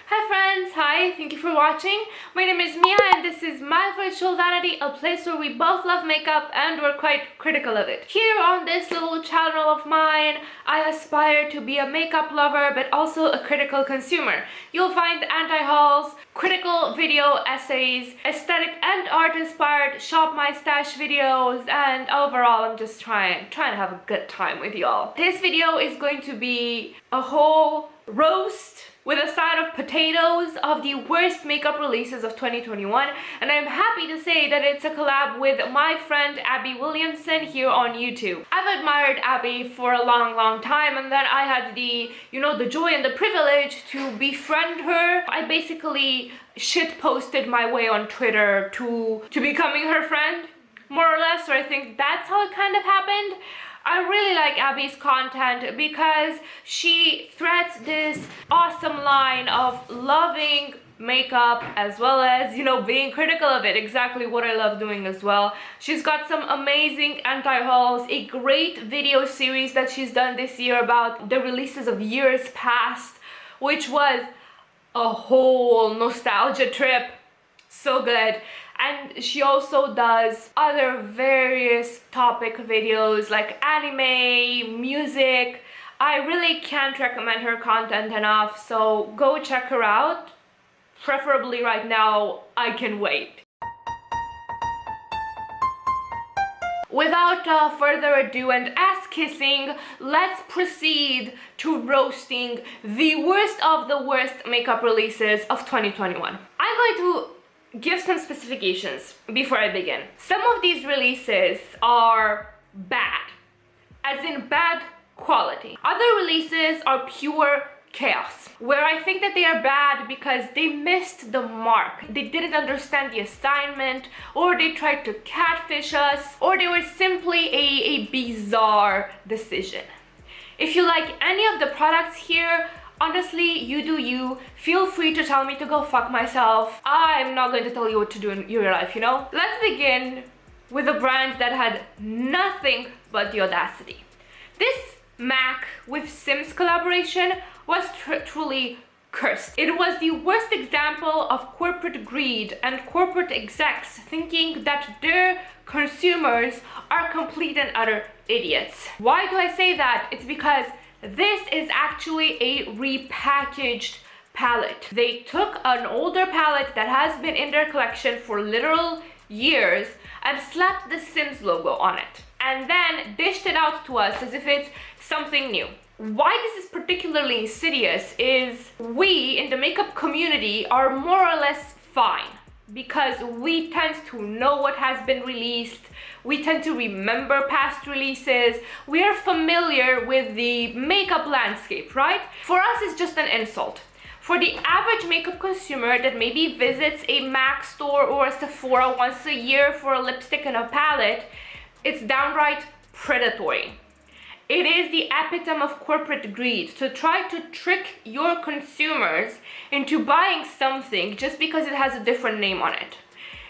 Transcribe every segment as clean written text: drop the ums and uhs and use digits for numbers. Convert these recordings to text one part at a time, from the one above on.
Hi friends, hi, thank you for watching. My name is Mia and this is My Virtual Vanity, a place where we both love makeup and we're quite critical of it. Here on this little channel of mine, I aspire to be a makeup lover but also a critical consumer. You'll find anti-hauls, critical video essays, aesthetic and art inspired shop my stash videos, and overall I'm just trying to have a good time with y'all. This video is going to be a whole roast with a side of potatoes of the worst makeup releases of 2021, and I'm happy to say that it's a collab with my friend Abby Williamson here on YouTube. I've admired Abby for a long time, and then I had the joy and the privilege to befriend her. I basically shit posted my way on Twitter to becoming her friend, more or less, or I think that's how it kind of happened. I really like Abby's content because she threads this awesome line of loving makeup as well as, being critical of it, exactly what I love doing as well. She's got some amazing anti-hauls, a great video series that she's done this year about the releases of years past, which was a whole nostalgia trip. So good. And she also does other various topic videos like anime, music. I really can't recommend her content enough, so go check her out. Preferably right now, I can wait. Without further ado and ass kissing, let's proceed to roasting the worst of the worst makeup releases of 2021. I'm going to give some specifications before I begin. Some of these releases are bad, as in bad quality. Other releases are pure chaos, where I think that they are bad because they missed the mark. They didn't understand the assignment, or they tried to catfish us, or they were simply a bizarre decision. If you like any of the products here, honestly, you do you. Feel free to tell me to go fuck myself. I'm not going to tell you what to do in your life, Let's begin with a brand that had nothing but the audacity. This MAC with Sims collaboration was truly cursed. It was the worst example of corporate greed and corporate execs thinking that their consumers are complete and utter idiots. Why do I say that? It's because this is actually a repackaged palette. They took an older palette that has been in their collection for literal years and slapped the Sims logo on it, and then dished it out to us as if it's something new. Why this is particularly insidious is we in the makeup community are more or less fine, because we tend to know what has been released, we tend to remember past releases, we are familiar with the makeup landscape, right? For us, it's just an insult. For the average makeup consumer that maybe visits a MAC store or a Sephora once a year for a lipstick and a palette, it's downright predatory. It is the epitome of corporate greed to try to trick your consumers into buying something just because it has a different name on it.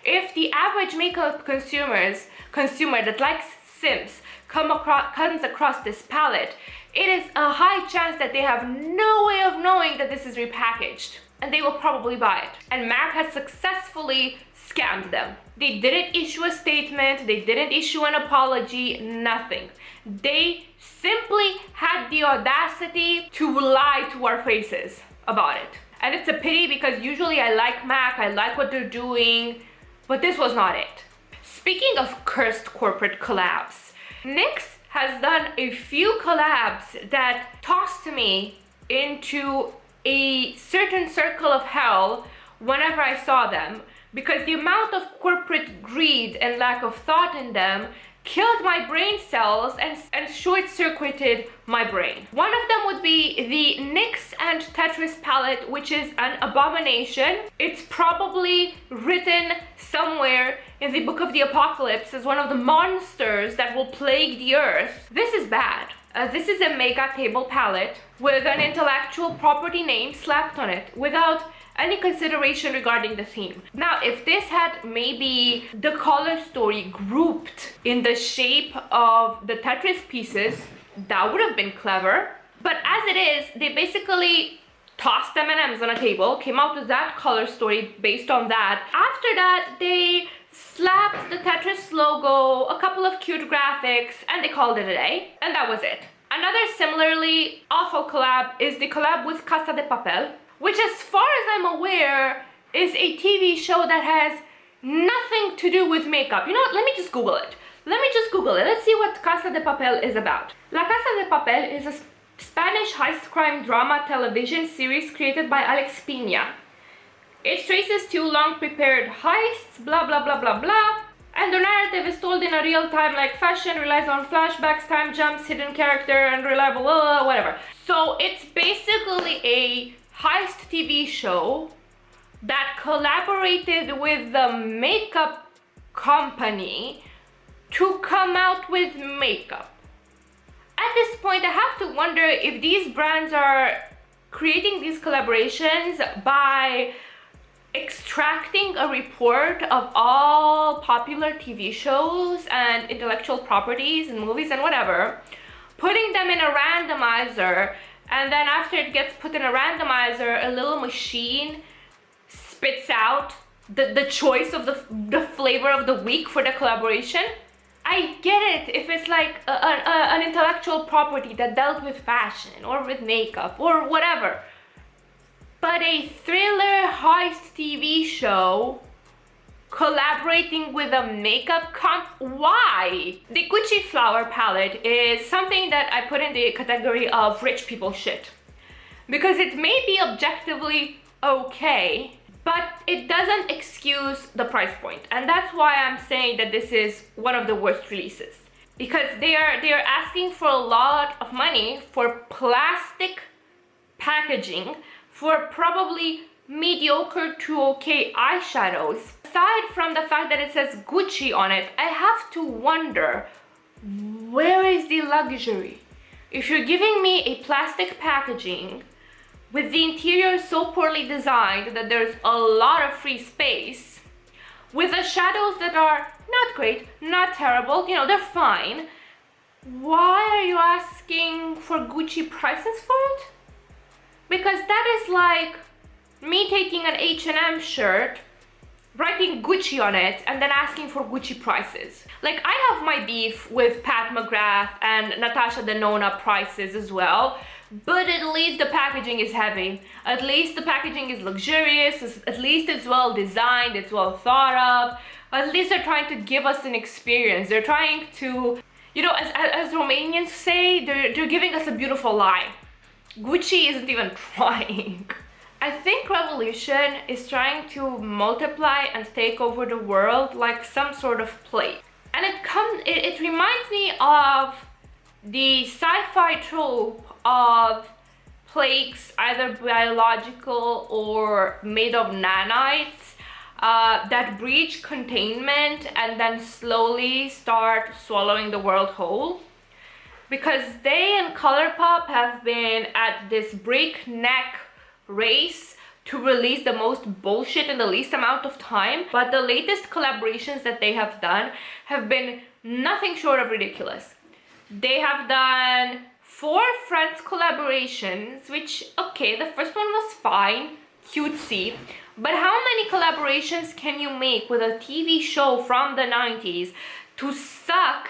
If the average makeup consumer that likes Sims comes across this palette, it is a high chance that they have no way of knowing that this is repackaged, and they will probably buy it. And MAC has successfully scammed them. They didn't issue a statement, they didn't issue an apology, nothing. They simply had the audacity to lie to our faces about it. And it's a pity because usually I like MAC, I like what they're doing, but this was not it. Speaking of cursed corporate collabs, NYX has done a few collabs that tossed me into a certain circle of hell whenever I saw them, because the amount of corporate greed and lack of thought in them killed my brain cells and short-circuited my brain. One of them would be the NYX and Tetris Palette, which is an abomination. It's probably written somewhere in the Book of the Apocalypse as one of the monsters that will plague the earth. This is bad. This is a mega table palette with an intellectual property name slapped on it without any consideration regarding the theme. Now, if this had maybe the color story grouped in the shape of the Tetris pieces, that would have been clever. But as it is, they basically tossed M&Ms on a table, came out with that color story based on that. After that, they slapped the Tetris logo, a couple of cute graphics, and they called it a day, and that was it. Another similarly awful collab is the collab with Casa de Papel, which, as far as I'm aware, is a TV show that has nothing to do with makeup. You know what, let me just Google it. Let's see what Casa de Papel is about. La Casa de Papel is a Spanish heist crime drama television series created by Alex Pina. It traces two long-prepared heists, blah blah blah blah blah, and the narrative is told in a real-time like fashion, relies on flashbacks, time jumps, hidden character, and reliable whatever. So it's basically a heist TV show that collaborated with the makeup company to come out with makeup. At this point, I have to wonder if these brands are creating these collaborations by extracting a report of all popular TV shows and intellectual properties and movies and whatever, putting them in a randomizer, and then after it gets put in a randomizer, a little machine spits out the choice of the flavor of the week for the collaboration. I get it if it's like an intellectual property that dealt with fashion or with makeup or whatever. But a thriller heist TV show collaborating with a makeup why? The Gucci Flower palette is something that I put in the category of rich people shit. Because it may be objectively okay, but it doesn't excuse the price point. And that's why I'm saying that this is one of the worst releases. Because they are asking for a lot of money for plastic packaging for probably mediocre to okay eyeshadows. Aside from the fact that it says Gucci on it, I have to wonder, where is the luxury? If you're giving me a plastic packaging with the interior so poorly designed that there's a lot of free space, with the shadows that are not great, not terrible, you know, they're fine, why are you asking for Gucci prices for it? Because that is like me taking an H&M shirt, writing Gucci on it, and then asking for Gucci prices. Like, I have my beef with Pat McGrath and Natasha Denona prices as well, but at least the packaging is heavy. At least the packaging is luxurious, at least it's well designed, it's well thought of. At least they're trying to give us an experience. They're trying to, you know, as Romanians say, they're giving us a beautiful lie. Gucci isn't even trying. I think Revolution is trying to multiply and take over the world like some sort of plague. And it reminds me of the sci-fi trope of plagues, either biological or made of nanites, that breach containment and then slowly start swallowing the world whole. Because they and Colourpop have been at this breakneck race to release the most bullshit in the least amount of time, but the latest collaborations that they have done have been nothing short of ridiculous. They have done 4 Friends collaborations, which, okay, the first one was fine, cutesy, but how many collaborations can you make with a TV show from the 90s to suck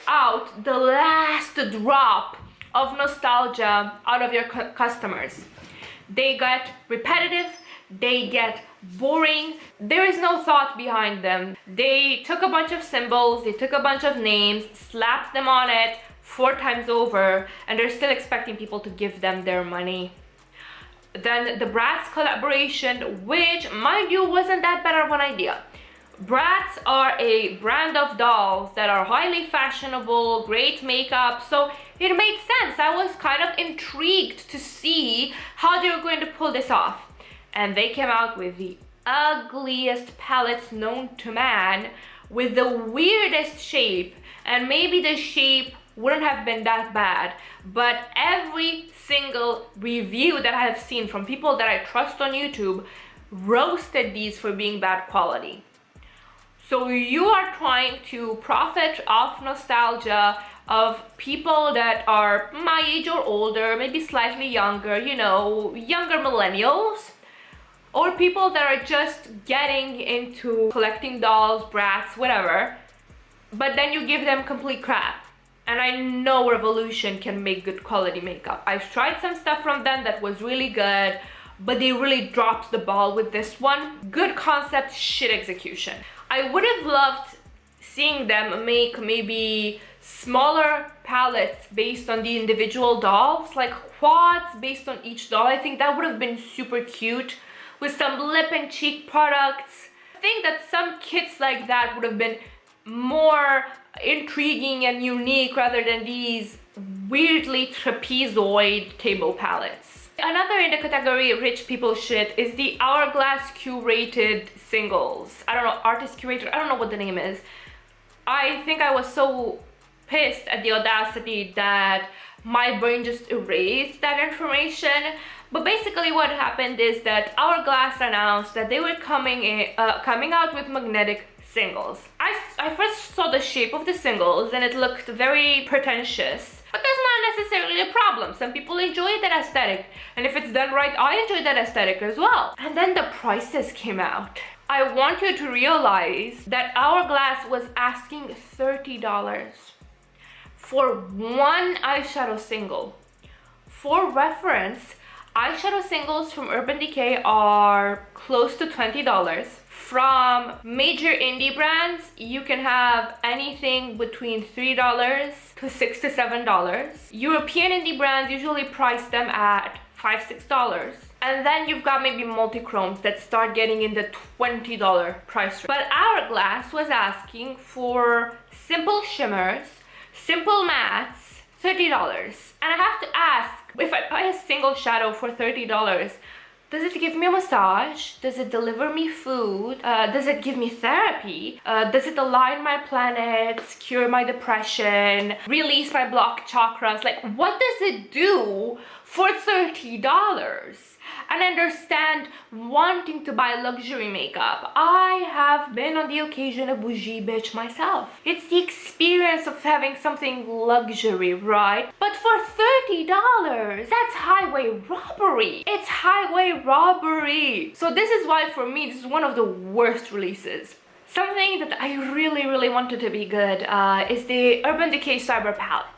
out the last drop of nostalgia out of your customers? They get repetitive, they get boring, there is no thought behind them. They took a bunch of symbols, they took a bunch of names, slapped them on it 4 times over, and they're still expecting people to give them their money. Then the Bratz collaboration, which, mind you, wasn't that bad of an idea. Bratz are a brand of dolls that are highly fashionable, great makeup, so it made sense. I was kind of intrigued to see how they were going to pull this off. And they came out with the ugliest palettes known to man, with the weirdest shape, and maybe the shape wouldn't have been that bad, but every single review that I have seen from people that I trust on YouTube roasted these for being bad quality. So you are trying to profit off nostalgia of people that are my age or older, maybe slightly younger, you know, younger millennials, or people that are just getting into collecting dolls, brats, whatever, but then you give them complete crap. And I know Revolution can make good quality makeup. I've tried some stuff from them that was really good, but they really dropped the ball with this one. Good concept, shit execution. I would have loved seeing them make maybe smaller palettes based on the individual dolls, like quads based on each doll. I think that would have been super cute, with some lip and cheek products. I think that some kits like that would have been more intriguing and unique rather than these weirdly trapezoid table palettes. Another in the category rich people shit is the Hourglass curated singles. I don't know, artist curator, I don't know what the name is. I think I was so pissed at the audacity that my brain just erased that information. But basically what happened is that Hourglass announced that they were coming out with magnetic singles. I first saw the shape of the singles and it looked very pretentious, but that's not necessarily a problem. Some people enjoy that aesthetic, and if it's done right, I enjoy that aesthetic as well. And then the prices came out. I want you to realize that Hourglass was asking $30 for one eyeshadow single. For reference, eyeshadow singles from Urban Decay are close to $20. From major indie brands, you can have anything between $3 to $6 to $7. European indie brands usually price them at $5, $6. And then you've got maybe multi-chromes that start getting in the $20 price range. But Hourglass was asking for simple shimmers, simple mattes, $30. And I have to ask, if I buy a single shadow for $30, does it give me a massage? Does it deliver me food? Does it give me therapy? Does it align my planets, cure my depression, release my blocked chakras? Like, what does it do for $30? And understand wanting to buy luxury makeup. I have been on the occasion a bougie bitch myself. It's the experience of having something luxury, right? But for $30, that's highway robbery. It's highway robbery. So this is why for me, this is one of the worst releases. Something that I really wanted to be good is the Urban Decay Cyber Palette.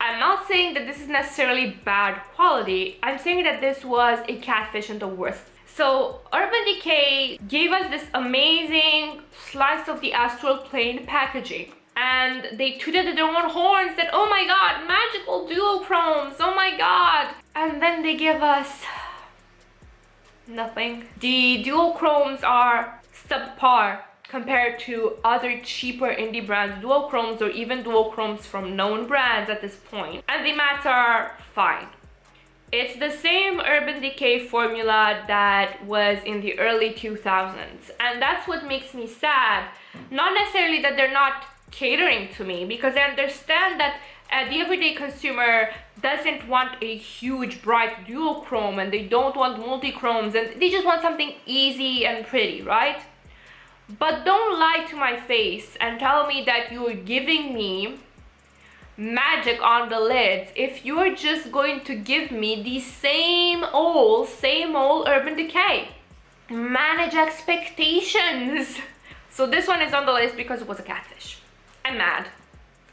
I'm not saying that this is necessarily bad quality. I'm saying that this was a catfish in the worst. So Urban Decay gave us this amazing slice of the astral plane packaging, and they tooted their own horns that, oh my god, magical duochromes, oh my god. And then they give us nothing. The duochromes are subpar compared to other cheaper indie brands, duochromes, or even duochromes from known brands at this point. And the mattes are fine. It's the same Urban Decay formula that was in the early 2000s. And that's what makes me sad. Not necessarily that they're not catering to me, because I understand that the everyday consumer doesn't want a huge bright duochrome, and they don't want multi-chromes, and they just want something easy and pretty, right? But don't lie to my face and tell me that you're giving me magic on the lids if you're just going to give me the same old Urban Decay. Manage expectations. So this one is on the list because it was a catfish. I'm mad.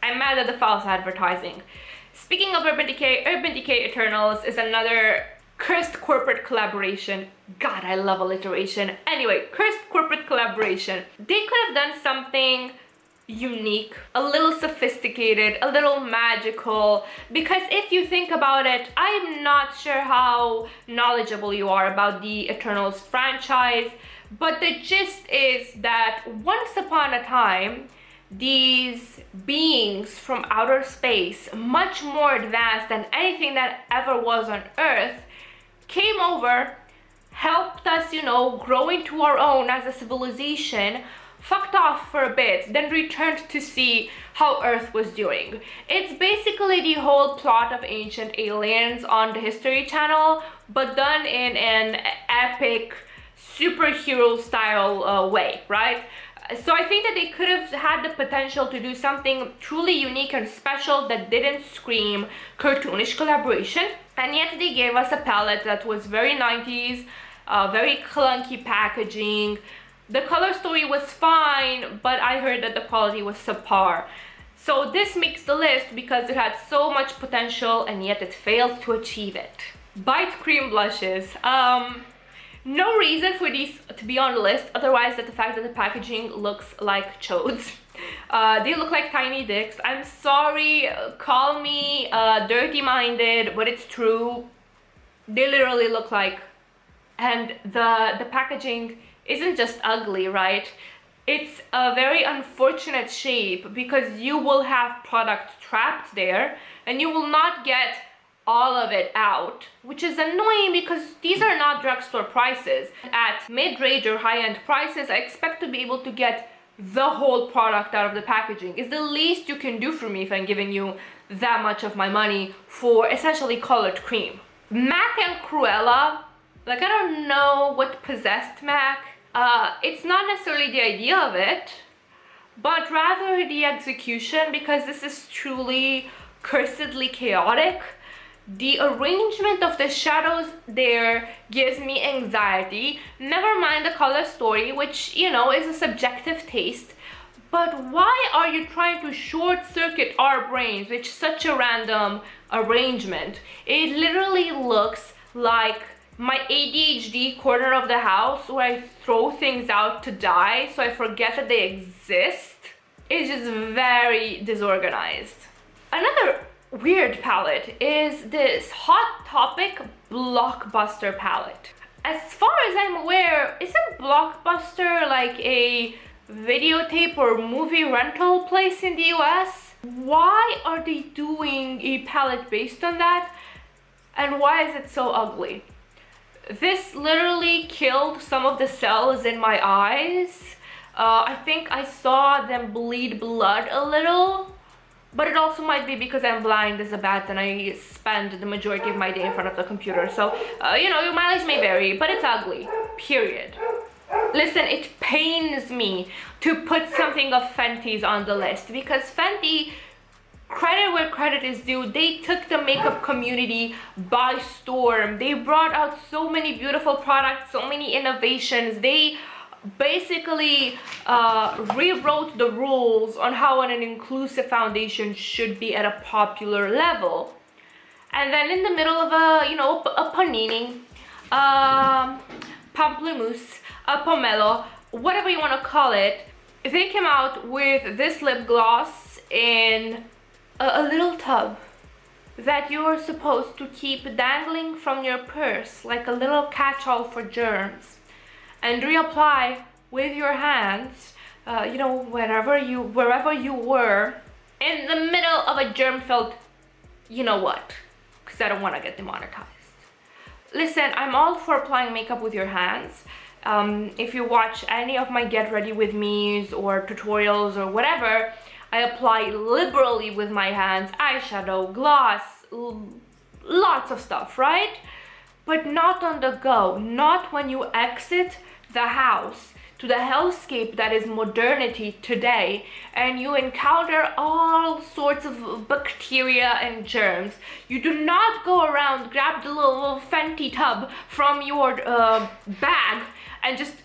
I'm mad at the false advertising. Speaking of Urban Decay Eternals is another cursed corporate collaboration. God, I love alliteration. Anyway, cursed corporate collaboration. They could have done something unique, a little sophisticated, a little magical, because if you think about it, I'm not sure how knowledgeable you are about the Eternals franchise, but the gist is that once upon a time, these beings from outer space, much more advanced than anything that ever was on Earth, came over, helped us, you know, grow into our own as a civilization, fucked off for a bit, then returned to see how Earth was doing. It's basically the whole plot of Ancient Aliens on the History Channel, but done in an epic superhero style way, right? So I think that they could have had the potential to do something truly unique and special that didn't scream cartoonish collaboration. And yet they gave us a palette that was very 90s, very clunky packaging. The color story was fine, but I heard that the quality was subpar. So this makes the list because it had so much potential and yet it failed to achieve it. Bite Cream blushes. No reason for these to be on the list otherwise than the fact that the packaging looks like chodes. They look like tiny dicks. I'm sorry, call me dirty-minded, but it's true. They literally look like... And the packaging isn't just ugly, right? It's a very unfortunate shape because you will have product trapped there and you will not get all of it out, which is annoying because these are not drugstore prices. At mid-range or high-end prices, I expect to be able to get the whole product out of the packaging. It's the least you can do for me if I'm giving you that much of my money for essentially colored cream. MAC and Cruella, like I don't know what possessed MAC. It's not necessarily the idea of it, but rather the execution, because this is truly cursedly chaotic. The arrangement of the shadows there gives me anxiety. Never mind the color story, which, you know, is a subjective taste. But why are you trying to short-circuit our brains with such a random arrangement? It literally looks like my ADHD corner of the house where I throw things out to die so I forget that they exist. It's just very disorganized. Another weird palette is this Hot Topic Blockbuster palette. As far as I'm aware, isn't Blockbuster like a videotape or movie rental place in the US? Why are they doing a palette based on that? And why is it so ugly? This literally killed some of the cells in my eyes. I think I saw them bleed blood a little. But it also might be because I'm blind as a bat and I spend the majority of my day in front of the computer. So, you know, your mileage may vary, but it's ugly, period. Listen, it pains me to put something of Fenty's on the list because Fenty, credit where credit is due, they took the makeup community by storm. They brought out so many beautiful products, so many innovations. They basically rewrote the rules on how an inclusive foundation should be at a popular level. And then in the middle of a, you know, a panini, pamplemousse, a pomelo, whatever you want to call it, they came out with this lip gloss in a little tub that you're supposed to keep dangling from your purse like a little catch-all for germs and reapply with your hands, you know, wherever you were in the middle of a germ-filled, you know what, because I don't want to get demonetized. Listen, I'm all for applying makeup with your hands. If you watch any of my get ready with me's or tutorials or whatever, I apply liberally with my hands, eyeshadow, gloss, lots of stuff, right? But not on the go, not when you exit the house to the hellscape that is modernity today and you encounter all sorts of bacteria and germs. You do not go around, grab the little Fenty tub from your bag and just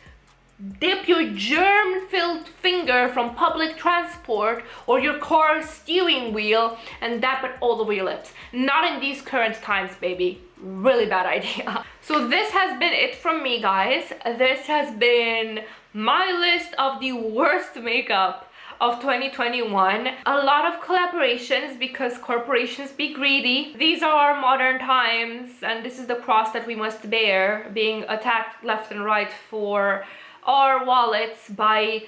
dip your germ-filled finger from public transport or your car steering wheel and dab it all over your lips. Not in these current times, baby. Really bad idea. So this has been it from me, guys. This has been my list of the worst makeup of 2021. A lot of collaborations because corporations be greedy. These are our modern times and this is the cross that we must bear, being attacked left and right for our wallets by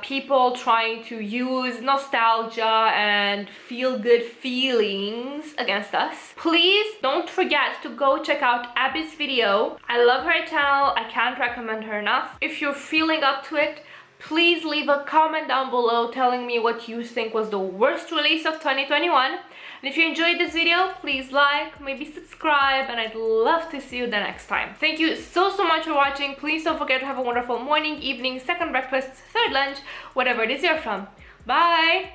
people trying to use nostalgia and feel-good feelings against us. Please don't forget to go check out Abby's video. I love her channel. I can't recommend her enough. If you're feeling up to it, Please leave a comment down below telling me what you think was the worst release of 2021. And if you enjoyed this video, please like, maybe subscribe, and I'd love to see you the next time. Thank you so much for watching. Please don't forget to have a wonderful morning, evening, second breakfast, third lunch, whatever it is you're from. Bye!